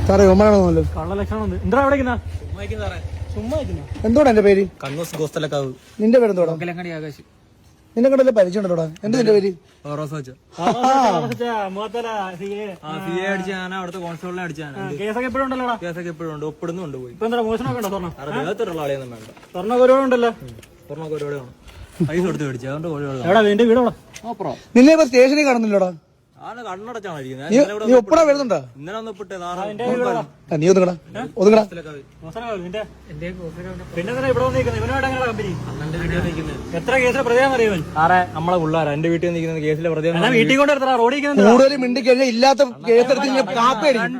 സാറേ ഒമ്മനാണോന്നല്ലോ കള്ള ലക്ഷണം എന്താ അവിടെ ചുമ്മാ എന്തോടാ എന്റെ പേര്? കണ്ണൂസ് ഗോസ്തലക്കാവ്. നിന്റെ പേരെന്തോടാ? ആകാശ്. നിന്നെ കണ്ടല്ലേ പരിചയം ഉണ്ടോടാ? എന്താ നിന്റെ പേര്? അവിടുത്തെ കോൺസ്റ്റബിളിനെ അടിച്ചാണ്. കേസൊക്കെ എപ്പോഴും ഉണ്ടല്ലോ. കേസൊക്കെ എപ്പോഴും ഉണ്ട്. ഒപ്പിടുന്നുണ്ട് പോയി. ഇപ്പൊ എന്താ മോശമൊക്കെ ഉണ്ടോ? സ്വർണ്ണം വേഗത്തുള്ള ആളെയൊന്നും വേണ്ട. സ്വർണ്ണം ഒരുപാട് ഉണ്ടല്ലോ. സ്വർണ്ണൊക്കെ ഒരുപാട് വേണം. പൈസ കൊടുത്ത് മേടിച്ചു. അതുകൊണ്ട് ഒരുപാട്. എവിടെ നിന്റെ വീട്? അപ്പുറം. നിന്നെ ഇപ്പൊ സ്റ്റേഷനിൽ കാണുന്നില്ലോടാ? കണ്ണടച്ചാണ് നീ ഒപ്പിടാൻ വരുന്നുണ്ടോ? ഇന്നലെ ഒന്ന് ഒപ്പിട്ട് നീ ഒതുങ്ങടാ ഒതുങ്ങടാ. പിന്നെ ഇവിടെ വന്നിരിക്കുന്നത് ഇവനോട് കമ്പനി എത്ര കേസിലെ പ്രതിയാന്ന് അറിയാൻ സാറേ നമ്മളെ പിള്ളേരാ എന്റെ വീട്ടിൽ നിൽക്കുന്ന കേസിലെ പ്രതിയാണ്. വീട്ടിൽ കൊണ്ട് എടുത്താ റോഡിൽ കൂടുതൽ മിണ്ടി കഴിഞ്ഞാൽ ഇല്ലാത്ത കേസെടുത്ത് കാപ്പേടിക്കും.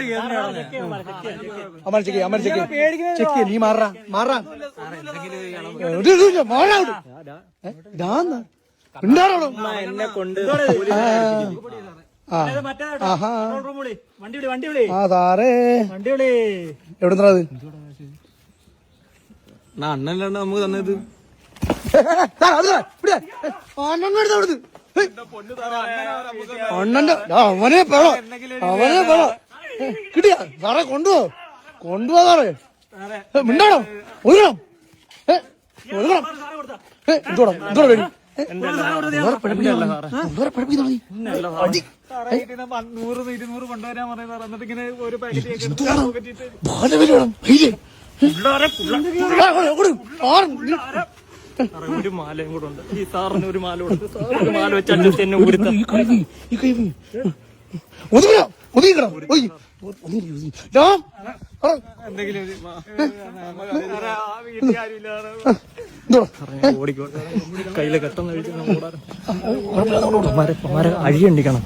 ചെക്ക് നീ മാറാ മാറാ എന്നെ കൊണ്ട് സാറേ എവിടുന്നാ അത്? അണ്ണല്ലാണ്ട് നമുക്ക് തന്നത് അണ്ണന്റെ അവനെ പേളോ അവനെ പേളോ കിട്ടിയ സാറേ കൊണ്ടുപോ കൊണ്ടുപോ സാറേ മിണ്ടാണോ ഒതുങ്ങണം ഒതുങ്ങണം എന്തോടാ എന്തോടാ വേണ്ടി ഒരു മാലയും കൂടെ ഉണ്ട്. ഈ സാറിന് ഒരു മാല കൊടുത്ത് മാല വെച്ച് അഡ്ജസ്റ്റ് എന്നെ ഊരുത്ത കയ്യിലെ കെട്ടെന്ന് കഴിച്ച് അഴിയണ്ടിക്കണം.